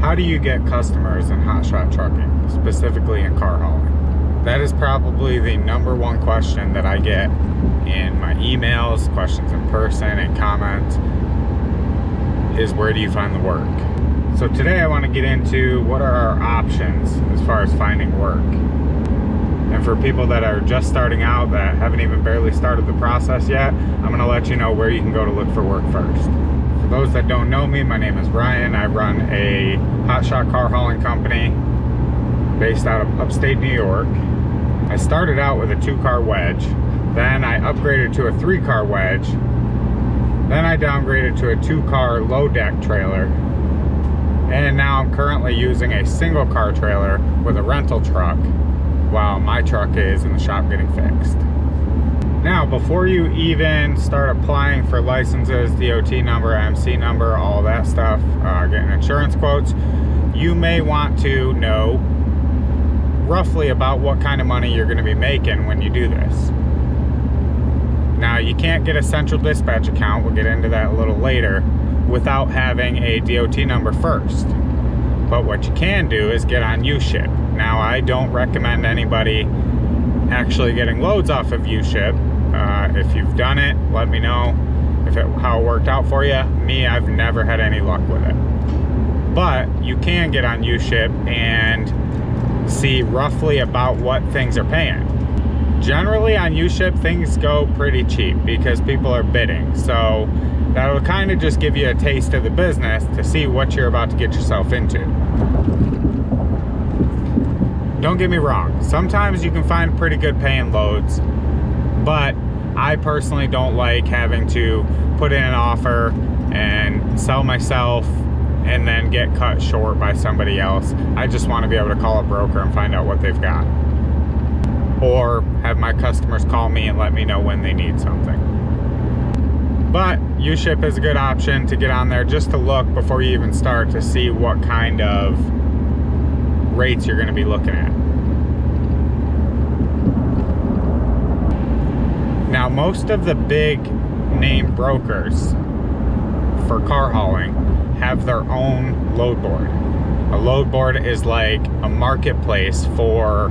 How do you get customers in hotshot trucking, specifically in car hauling? That is probably the number one question that I get in my emails, questions in person, and comments, is where do you find the work? So today I want to get into what are our options as far as finding work. And for people that are just starting out, that haven't even barely started the process yet, I'm going to let you know where you can go to look for work first. For those that don't know me, my name is Ryan. I run a hotshot car hauling company based out of upstate New York. I started out with a 2-car wedge, then I upgraded to a 3-car wedge, then I downgraded to a 2-car low deck trailer, and now I'm currently using a single car trailer with a rental truck while my truck is in the shop getting fixed. Now, before you even start applying for licenses, DOT number, MC number, all that stuff, getting insurance quotes, you may want to know roughly about what kind of money you're going to be making when you do this. Now, you can't get a central dispatch account, we'll get into that a little later, without having a DOT number first. But what you can do is get on U-Ship. Now, I don't recommend anybody actually getting loads off of U-Ship. If you've done it, let me know how it worked out for you. Me, I've never had any luck with it. But you can get on U-Ship and see roughly about what things are paying. Generally on U-Ship, things go pretty cheap because people are bidding. So that'll kind of just give you a taste of the business to see what you're about to get yourself into. Don't get me wrong, sometimes you can find pretty good paying loads, but I personally don't like having to put in an offer and sell myself and then get cut short by somebody else. I just want to be able to call a broker and find out what they've got. Or have my customers call me and let me know when they need something. But U-Ship is a good option to get on there just to look before you even start to see what kind of rates you're going to be looking at. Now, most of the big name brokers for car hauling have their own load board. A load board is like a marketplace for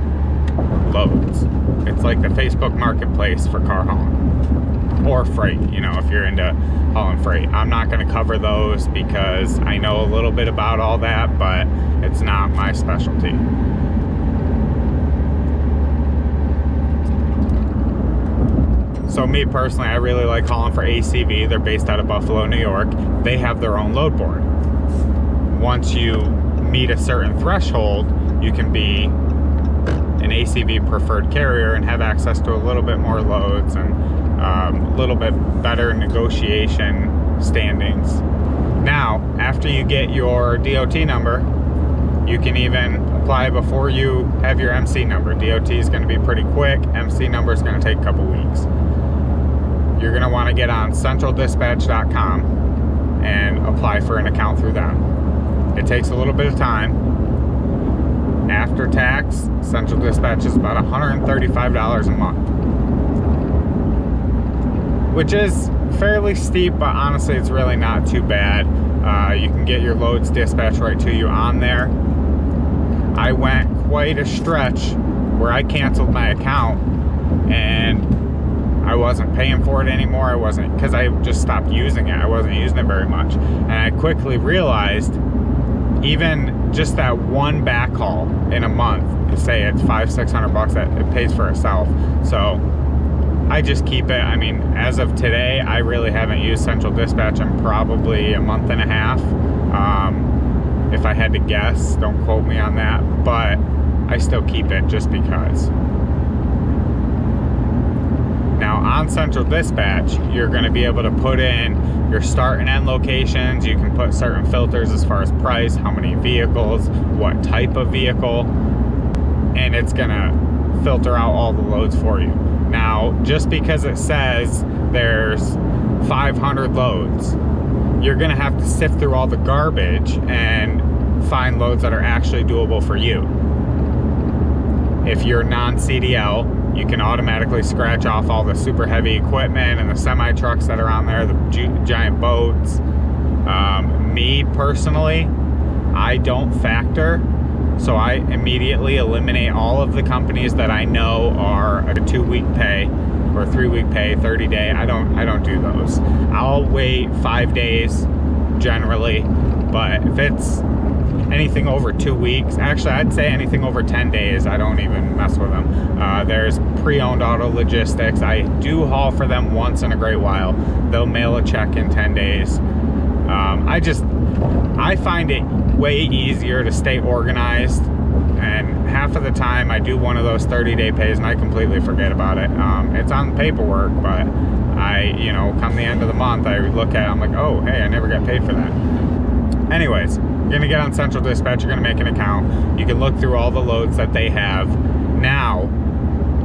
loads. It's like the Facebook marketplace for car hauling or freight, if you're into hauling freight. I'm not going to cover those because I know a little bit about all that, but it's not my specialty. So me personally, I really like hauling for ACV. They're based out of Buffalo, New York. They have their own load board. Once you meet a certain threshold, you can be an ACV preferred carrier and have access to a little bit more loads and a little bit better negotiation standings. Now, after you get your DOT number, you can even apply before you have your MC number. DOT is going to be pretty quick. MC number is going to take a couple weeks. You're going to want to get on centraldispatch.com and apply for an account through them. It takes a little bit of time. After tax, Central Dispatch is about $135 a month, which is fairly steep, but honestly it's really not too bad. You can get your loads dispatched right to you on there. I went quite a stretch where I canceled my account and I wasn't paying for it anymore. Because I just stopped using it. I wasn't using it very much. And I quickly realized even just that one backhaul in a month, say it's $500-600, that it pays for itself. So I just keep it. I mean, as of today, I really haven't used Central Dispatch in probably a month and a half. If I had to guess, don't quote me on that, but I still keep it just because. Now on Central Dispatch, you're going to be able to put in your start and end locations. You can put certain filters as far as price, how many vehicles, what type of vehicle, and it's going to filter out all the loads for you. Now, just because it says there's 500 loads, you're going to have to sift through all the garbage and find loads that are actually doable for you. If you're non-CDL, you can automatically scratch off all the super heavy equipment and the semi trucks that are on there, the giant boats. Me personally, I don't factor. So I immediately eliminate all of the companies that I know are a 2-week pay or 3-week pay, 30-day. I don't do those. I'll wait 5 days generally, but if it's anything over 2 weeks, actually I'd say anything over 10 days, I don't even mess with them. There's pre-owned auto logistics. I do haul for them once in a great while. They'll mail a check in 10 days. I find it way easier to stay organized, and half of the time I do one of those 30-day pays and I completely forget about it. It's on paperwork, but come the end of the month, I look at it, I'm like, oh, hey, I never got paid for that. Anyways, you're gonna get on Central Dispatch, you're gonna make an account. You can look through all the loads that they have. Now,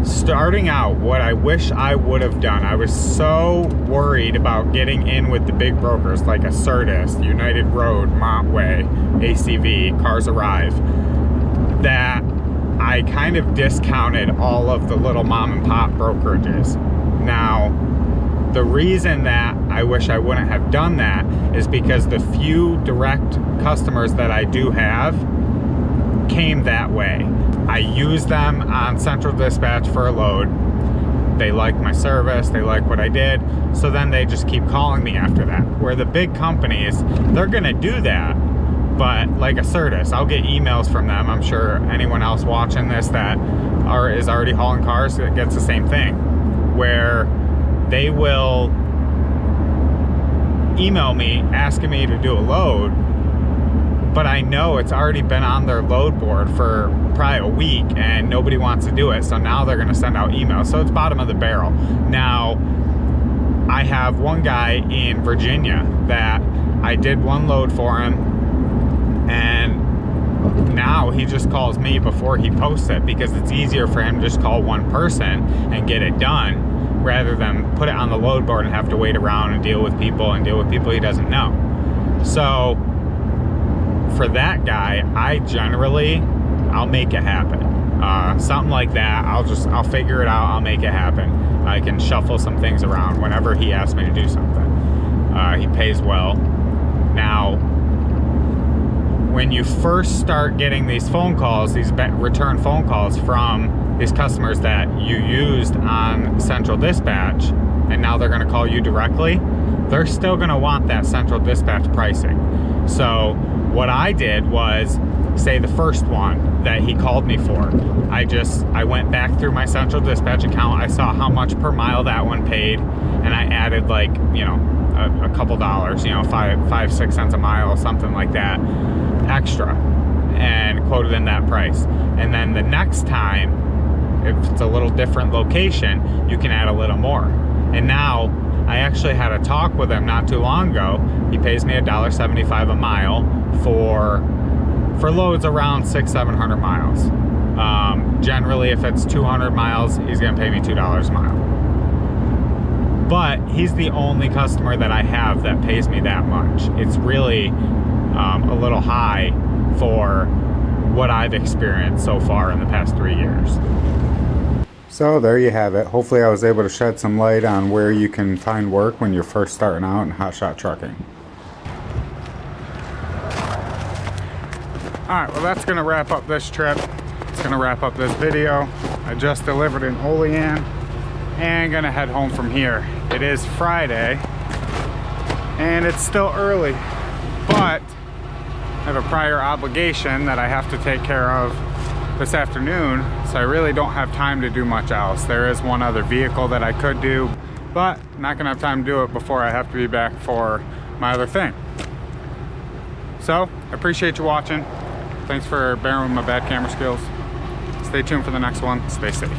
starting out, what I wish I would have done, I was so worried about getting in with the big brokers like Assertis, United Road, Montway, ACV, Cars Arrive, that I kind of discounted all of the little mom and pop brokerages. Now, the reason that I wish I wouldn't have done that is because the few direct customers that I do have came that way. I use them on Central Dispatch for a load. They like my service, they like what I did, so then they just keep calling me after that. Where the big companies, they're gonna do that, but like Assertis, I'll get emails from them. I'm sure anyone else watching this that is already hauling cars that gets the same thing, where they will email me asking me to do a load, but I know it's already been on their load board for probably a week and nobody wants to do it, so now they're going to send out emails. So it's bottom of the barrel. Now, I have one guy in Virginia that I did one load for him, and now he just calls me before he posts it because it's easier for him to just call one person and get it done rather than put it on the load board and have to wait around and deal with people he doesn't know. So for that guy, I'll make it happen. Something like that, I'll figure it out, I'll make it happen. I can shuffle some things around whenever he asks me to do something. He pays well. Now, when you first start getting these phone calls, these return phone calls from these customers that you used on Central Dispatch, and now they're gonna call you directly, they're still gonna want that Central Dispatch pricing. So what I did was, say the first one that he called me for, I went back through my Central Dispatch account, I saw how much per mile that one paid, and I added a couple dollars, 5-6 cents a mile, something like that, extra, and quoted in that price. And then the next time, if it's a little different location, you can add a little more. And now, I actually had a talk with him not too long ago. He pays me $1.75 a mile for loads around 600-700 miles. Generally, if it's 200 miles, he's gonna pay me $2 a mile. But he's the only customer that I have that pays me that much. It's really a little high for what I've experienced so far in the past 3 years. So there you have it. Hopefully I was able to shed some light on where you can find work when you're first starting out in hotshot trucking. Alright, well that's going to wrap up this trip. It's going to wrap up this video. I just delivered in Olean and going to head home from here. It is Friday and it's still early, but I have a prior obligation that I have to take care of this afternoon, so I really don't have time to do much else. There is one other vehicle that I could do, but I'm not gonna have time to do it before I have to be back for my other thing. So, I appreciate you watching. Thanks for bearing with my bad camera skills. Stay tuned for the next one. Stay safe.